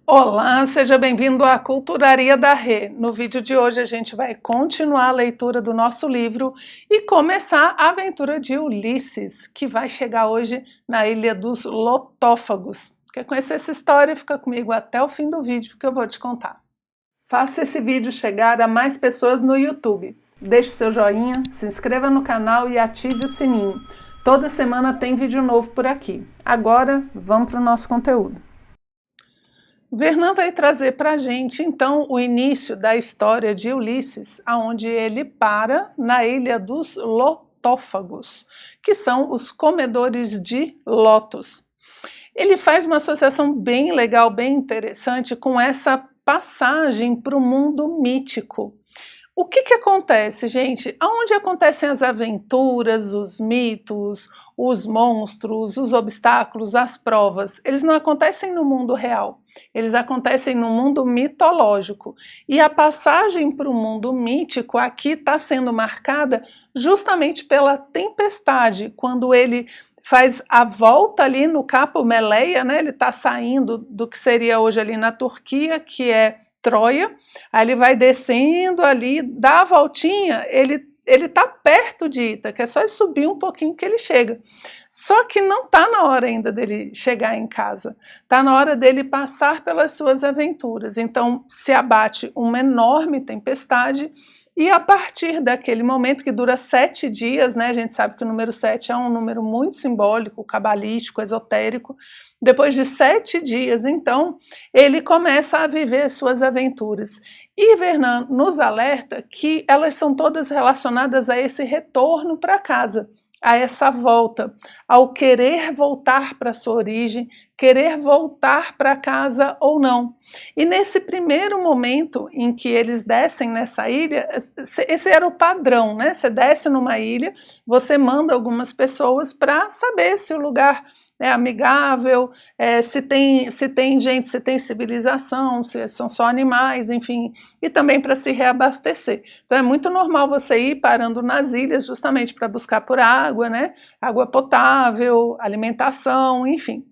Olá, seja bem-vindo à Culturaria da Rê. No vídeo de hoje a gente vai continuar a leitura do nosso livro e começar a aventura de Ulisses, que vai chegar hoje na Ilha dos Lotófagos. Quer conhecer essa história? Fica comigo até o fim do vídeo que eu vou te contar. Faça esse vídeo chegar a mais pessoas no YouTube. Deixe seu joinha, se inscreva no canal e ative o sininho. Toda semana tem vídeo novo por aqui. Agora, vamos para o nosso conteúdo. Vernant vai trazer para a gente, então, o início da história de Ulisses, onde ele para na Ilha dos Lotófagos, que são os comedores de lótus. Ele faz uma associação bem legal, bem interessante com essa passagem para o mundo mítico. O que acontece, gente? Onde acontecem as aventuras, os mitos, os monstros, os obstáculos, as provas? Eles não acontecem no mundo real, eles acontecem no mundo mitológico. E a passagem para o mundo mítico aqui está sendo marcada justamente pela tempestade, quando ele faz a volta ali no Capo Meleia, né? Ele está saindo do que seria hoje ali na Turquia, que é Troia, aí ele vai descendo ali, dá a voltinha, ele está perto de Ítaca, é só ele subir um pouquinho que ele chega. Só que não está na hora ainda dele chegar em casa, está na hora dele passar pelas suas aventuras. Então se abate uma enorme tempestade e a partir daquele momento, que dura 7 dias, né, a gente sabe que o número 7 é um número muito simbólico, cabalístico, esotérico. Depois de 7 dias, então, ele começa a viver suas aventuras. E Vernant nos alerta que elas são todas relacionadas a esse retorno para casa, a essa volta, ao querer voltar para sua origem, querer voltar para casa ou não. E nesse primeiro momento em que eles descem nessa ilha, esse era o padrão, né? Você desce numa ilha, você manda algumas pessoas para saber se o lugar é amigável, se tem gente, se tem civilização, se são só animais, enfim, e também para se reabastecer. Então é muito normal você ir parando nas ilhas justamente para buscar por água, né? Água potável, alimentação, enfim.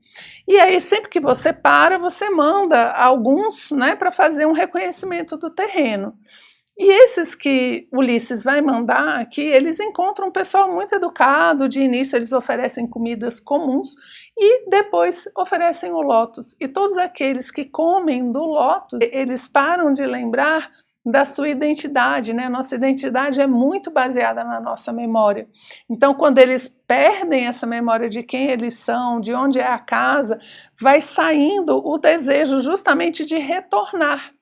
E aí sempre que você para, você manda alguns, né, para fazer um reconhecimento do terreno. E esses que Ulisses vai mandar aqui, eles encontram um pessoal muito educado. De início eles oferecem comidas comuns e depois oferecem o lótus. E todos aqueles que comem do lótus, eles param de lembrar da sua identidade, né? Nossa identidade é muito baseada na nossa memória. Então quando eles perdem essa memória de quem eles são, de onde é a casa, vai saindo o desejo justamente de retornar.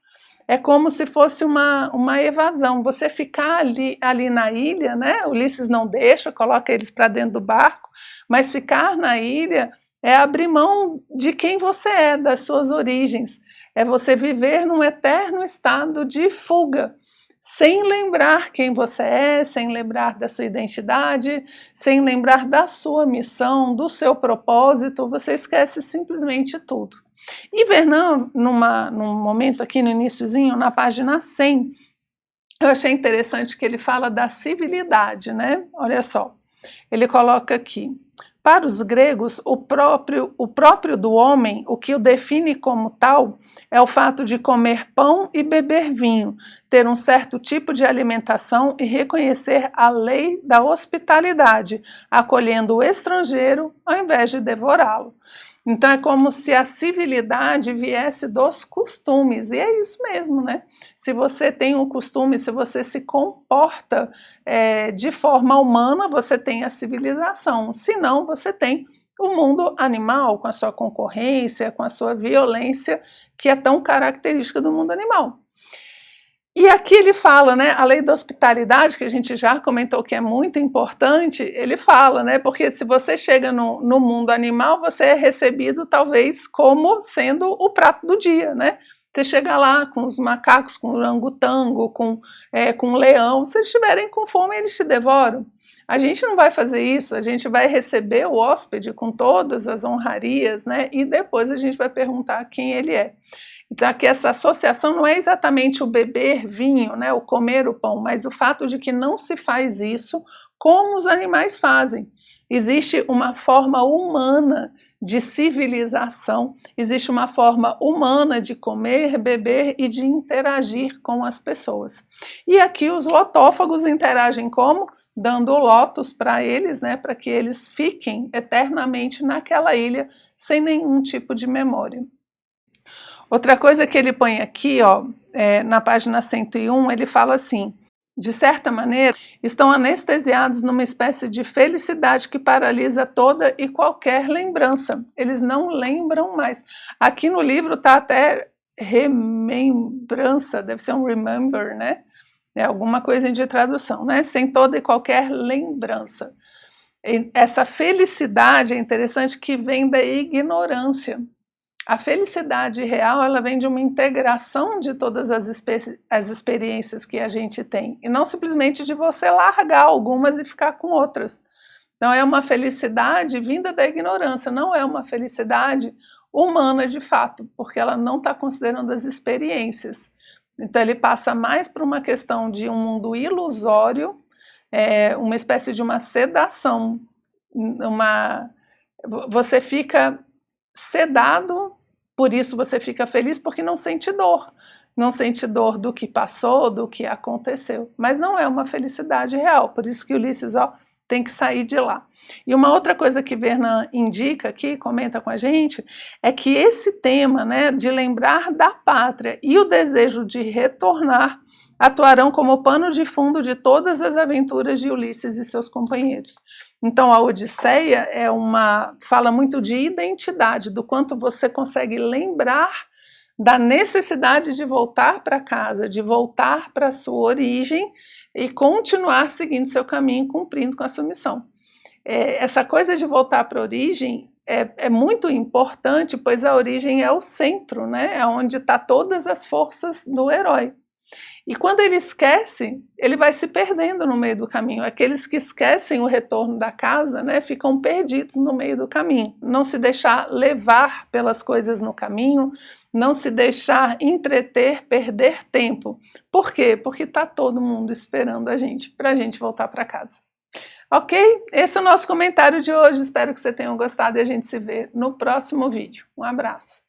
É como se fosse uma evasão, você ficar ali na ilha, né? Ulisses não deixa, coloca eles para dentro do barco, mas ficar na ilha é abrir mão de quem você é, das suas origens, é você viver num eterno estado de fuga, sem lembrar quem você é, sem lembrar da sua identidade, sem lembrar da sua missão, do seu propósito, você esquece simplesmente tudo. E Vernant, num momento aqui no iniciozinho, na página 100, eu achei interessante que ele fala da civilidade, né? Olha só, ele coloca aqui: para os gregos, o próprio do homem, o que o define como tal, é o fato de comer pão e beber vinho, ter um certo tipo de alimentação e reconhecer a lei da hospitalidade, acolhendo o estrangeiro ao invés de devorá-lo. Então é como se a civilidade viesse dos costumes, e é isso mesmo, né? Se você tem um costume, se você se comporta de forma humana, você tem a civilização, senão você tem o mundo animal, com a sua concorrência, com a sua violência, que é tão característica do mundo animal. E aqui ele fala, né, a lei da hospitalidade, que a gente já comentou que é muito importante, ele fala, né, porque se você chega no mundo animal, você é recebido talvez como sendo o prato do dia, né? Você chega lá com os macacos, com o orangotango, com o leão, se eles estiverem com fome, eles te devoram. A gente não vai fazer isso, a gente vai receber o hóspede com todas as honrarias, né, e depois a gente vai perguntar quem ele é. Então aqui essa associação não é exatamente o beber vinho, né, o comer o pão, mas o fato de que não se faz isso como os animais fazem. Existe uma forma humana de civilização, existe uma forma humana de comer, beber e de interagir com as pessoas. E aqui os lotófagos interagem como? Dando lotos para eles, né, para que eles fiquem eternamente naquela ilha sem nenhum tipo de memória. Outra coisa que ele põe aqui, ó, na página 101, ele fala assim: de certa maneira, estão anestesiados numa espécie de felicidade que paralisa toda e qualquer lembrança. Eles não lembram mais. Aqui no livro está até remembrança, deve ser um remember, né? É alguma coisa de tradução, né? Sem toda e qualquer lembrança. Essa felicidade é interessante que vem da ignorância. A felicidade real, ela vem de uma integração de todas as experiências que a gente tem, e não simplesmente de você largar algumas e ficar com outras. Então é uma felicidade vinda da ignorância, não é uma felicidade humana de fato, porque ela não está considerando as experiências. Então ele passa mais por uma questão de um mundo ilusório, uma espécie de uma sedação, você fica sedado, por isso você fica feliz porque não sente dor do que passou, do que aconteceu, mas não é uma felicidade real, por isso que Ulisses tem que sair de lá. E uma outra coisa que Vernant indica aqui, comenta com a gente, é que esse tema, né, de lembrar da pátria e o desejo de retornar atuarão como pano de fundo de todas as aventuras de Ulisses e seus companheiros. Então a Odisseia fala muito de identidade, do quanto você consegue lembrar da necessidade de voltar para casa, de voltar para a sua origem e continuar seguindo seu caminho, cumprindo com a sua missão. Essa coisa de voltar para a origem é muito importante, pois a origem é o centro, né? É onde está todas as forças do herói. E quando ele esquece, ele vai se perdendo no meio do caminho. Aqueles que esquecem o retorno da casa, né, ficam perdidos no meio do caminho. Não se deixar levar pelas coisas no caminho, não se deixar entreter, perder tempo. Por quê? Porque está todo mundo esperando a gente, para a gente voltar para casa. Ok? Esse é o nosso comentário de hoje. Espero que você tenha gostado e a gente se vê no próximo vídeo. Um abraço.